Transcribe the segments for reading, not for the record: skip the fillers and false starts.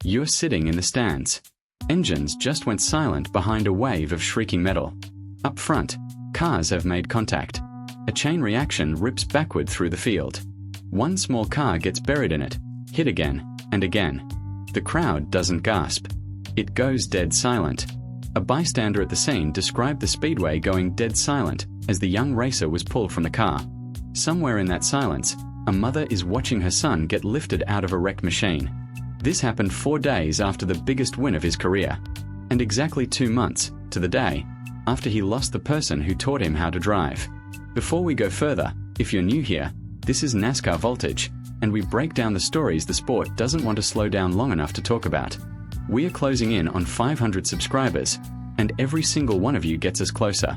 You're sitting in the stands. Engines just went silent behind a wave of shrieking metal. Up front, cars have made contact. A chain reaction rips backward through the field. One small car gets buried in it, hit again and again. The crowd doesn't gasp. It goes dead silent. A bystander at the scene described the speedway going dead silent as the young racer was pulled from the car. Somewhere in that silence, a mother is watching her son get lifted out of a wrecked machine. This happened 4 days after the biggest win of his career, and exactly 2 months, to the day, after he lost the person who taught him how to drive. Before we go further, if you're new here, this is NASCAR Voltage, and we break down the stories the sport doesn't want to slow down long enough to talk about. We are closing in on 500 subscribers, and every single one of you gets us closer.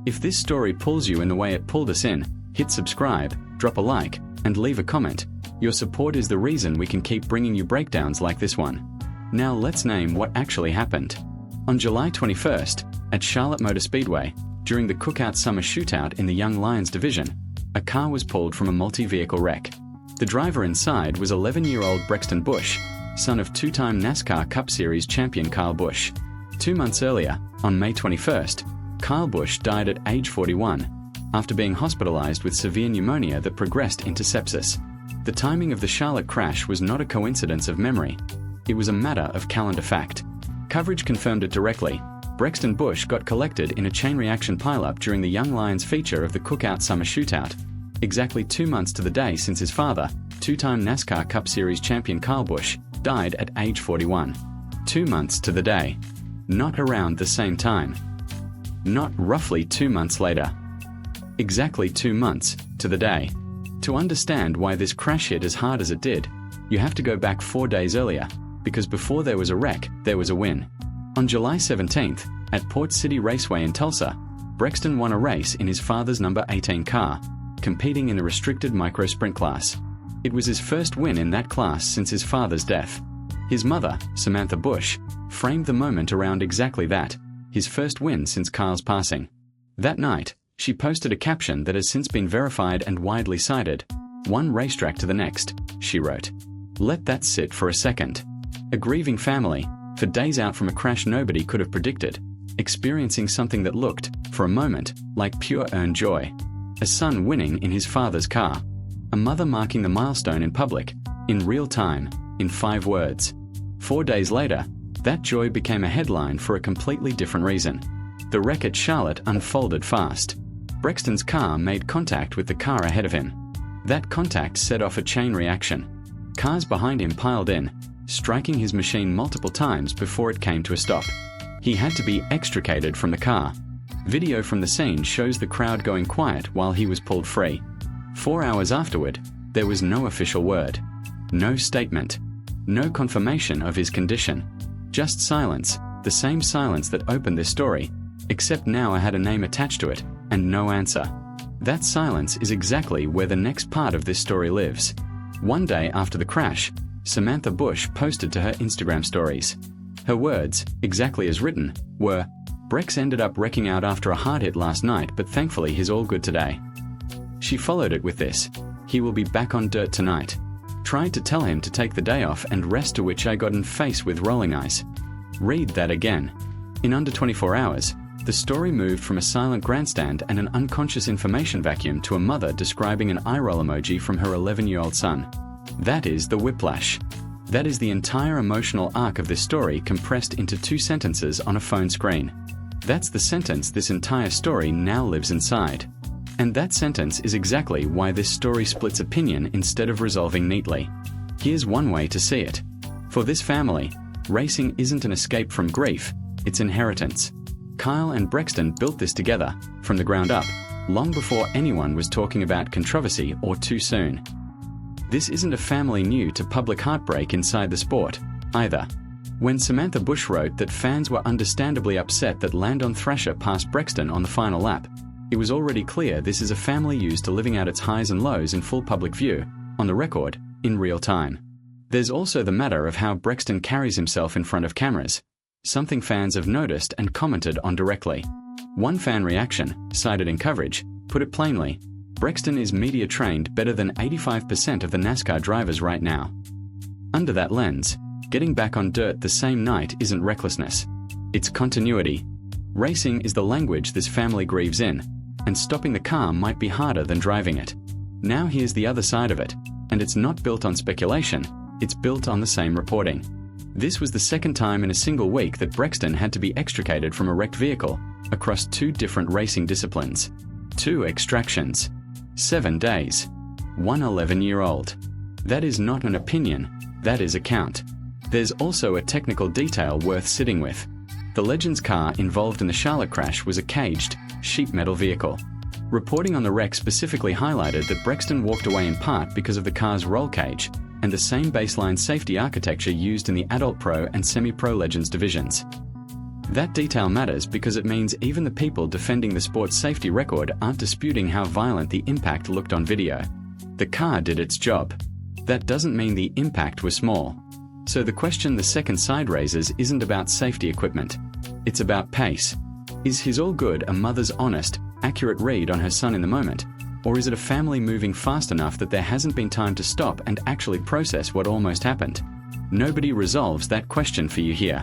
If this story pulls you in the way it pulled us in, hit subscribe, drop a like, and leave a comment. Your support is the reason we can keep bringing you breakdowns like this one. Now let's name what actually happened. On July 21st, at Charlotte Motor Speedway, during the Cookout Summer Shootout in the Young Lions division, a car was pulled from a multi-vehicle wreck. The driver inside was 11-year-old Brexton Busch, son of two-time NASCAR Cup Series champion Kyle Busch. 2 months earlier, on May 21st, Kyle Busch died at age 41, after being hospitalized with severe pneumonia that progressed into sepsis. The timing of the Charlotte crash was not a coincidence of memory. It was a matter of calendar fact. Coverage confirmed it directly. Brexton Busch got collected in a chain reaction pileup during the Young Lions feature of the Cookout Summer Shootout, exactly 2 months to the day since his father, two-time NASCAR Cup Series champion Kyle Busch, died at age 41. 2 months to the day. Not around the same time. Not roughly 2 months later. Exactly 2 months to the day. To understand why this crash hit as hard as it did, you have to go back 4 days earlier, because before there was a wreck, there was a win. On July 17th, at Port City Raceway in Tulsa, Brexton won a race in his father's number 18 car, competing in the restricted micro sprint class. It was his first win in that class since his father's death. His mother, Samantha Busch, framed the moment around exactly that, his first win since Kyle's passing. That night, she posted a caption that has since been verified and widely cited. "One racetrack to the next," she wrote. Let that sit for a second. A grieving family, for days out from a crash nobody could have predicted, experiencing something that looked, for a moment, like pure earned joy. A son winning in his father's car. A mother marking the milestone in public, in real time, in 5 words. 4 days later, that joy became a headline for a completely different reason. The wreck at Charlotte unfolded fast. Brexton's car made contact with the car ahead of him. That contact set off a chain reaction. Cars behind him piled in, striking his machine multiple times before it came to a stop. He had to be extricated from the car. Video from the scene shows the crowd going quiet while he was pulled free. 4 hours afterward, there was no official word. No statement. No confirmation of his condition. Just silence, the same silence that opened this story, except now I had a name attached to it, and no answer. That silence is exactly where the next part of this story lives. One day after the crash, Samantha Busch posted to her Instagram stories. Her words, exactly as written, were, "Brex ended up wrecking out after a hard hit last night, but thankfully he's all good today." She followed it with this, "He will be back on dirt tonight. Tried to tell him to take the day off and rest, to which I got in face with rolling eyes." Read that again. In under 24 hours, the story moved from a silent grandstand and an unconscious information vacuum to a mother describing an eye roll emoji from her 11-year-old son. That is the whiplash. That is the entire emotional arc of this story compressed into 2 sentences on a phone screen. That's the sentence this entire story now lives inside. And that sentence is exactly why this story splits opinion instead of resolving neatly. Here's one way to see it. For this family, racing isn't an escape from grief, it's inheritance. Kyle and Brexton built this together, from the ground up, long before anyone was talking about controversy or too soon. This isn't a family new to public heartbreak inside the sport, either. When Samantha Busch wrote that fans were understandably upset that Landon Thrasher passed Brexton on the final lap, it was already clear this is a family used to living out its highs and lows in full public view, on the record, in real time. There's also the matter of how Brexton carries himself in front of cameras, something fans have noticed and commented on directly. One fan reaction, cited in coverage, put it plainly, "Brexton is media trained better than 85% of the NASCAR drivers right now." Under that lens, Getting back on dirt the same night isn't recklessness. It's continuity. Racing is the language this family grieves in, and stopping the car might be harder than driving it. Now here's the other side of it, and it's not built on speculation, it's built on the same reporting. This was the second time in a single week that Brexton had to be extricated from a wrecked vehicle across 2 different racing disciplines. 2 extractions. 7 days. 1 11-year-old. That is not an opinion, that is a count. There's also a technical detail worth sitting with. The Legends car involved in the Charlotte crash was a caged, sheet metal vehicle. Reporting on the wreck specifically highlighted that Brexton walked away in part because of the car's roll cage and the same baseline safety architecture used in the Adult Pro and Semi-Pro Legends divisions. That detail matters because it means even the people defending the sport's safety record aren't disputing how violent the impact looked on video. The car did its job. That doesn't mean the impact was small. So the question the second side raises isn't about safety equipment. It's about pace. Is his all good a mother's honest, accurate read on her son in the moment? Or is it a family moving fast enough that there hasn't been time to stop and actually process what almost happened? Nobody resolves that question for you here.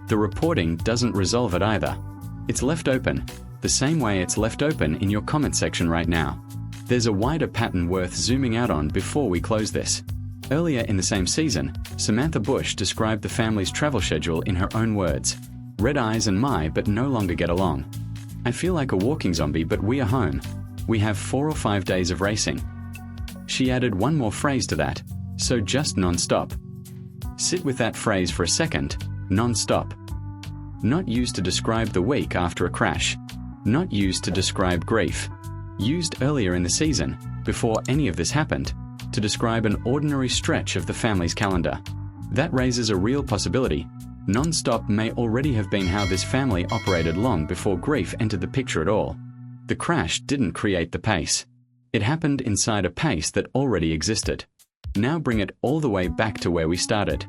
The reporting doesn't resolve it either. It's left open, the same way it's left open in your comment section right now. There's a wider pattern worth zooming out on before we close this. Earlier in the same season, Samantha Busch described the family's travel schedule in her own words. Red eyes and my but no longer get along. I feel like a walking zombie, but we are home. We have 4 or 5 days of racing. She added one more phrase to that, so just non-stop. Sit with that phrase for a second, non-stop. Not used to describe the week after a crash. Not used to describe grief. Used earlier in the season, before any of this happened, to describe an ordinary stretch of the family's calendar. That raises a real possibility. Non-stop may already have been how this family operated long before grief entered the picture at all. The crash didn't create the pace. It happened inside a pace that already existed. Now bring it all the way back to where we started.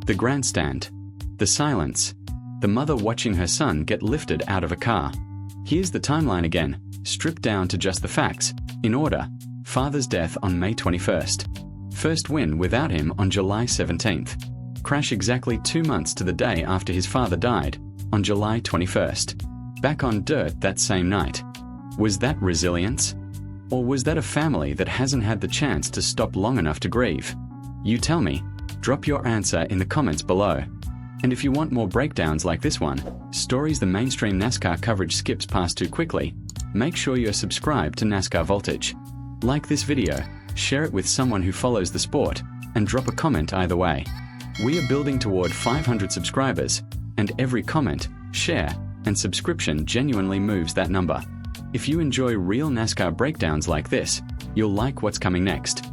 The grandstand. The silence. The mother watching her son get lifted out of a car. Here's the timeline again, stripped down to just the facts, in order. Father's death on May 21st. First win without him on July 17th. Crash exactly 2 months to the day after his father died, on July 21st. Back on dirt that same night. Was that resilience? Or was that a family that hasn't had the chance to stop long enough to grieve? You tell me. Drop your answer in the comments below. And if you want more breakdowns like this one, stories the mainstream NASCAR coverage skips past too quickly, make sure you're subscribed to NASCAR Voltage. Like this video, share it with someone who follows the sport, and drop a comment either way. We are building toward 500 subscribers, and every comment, share, and subscription genuinely moves that number. If you enjoy real NASCAR breakdowns like this, you'll like what's coming next.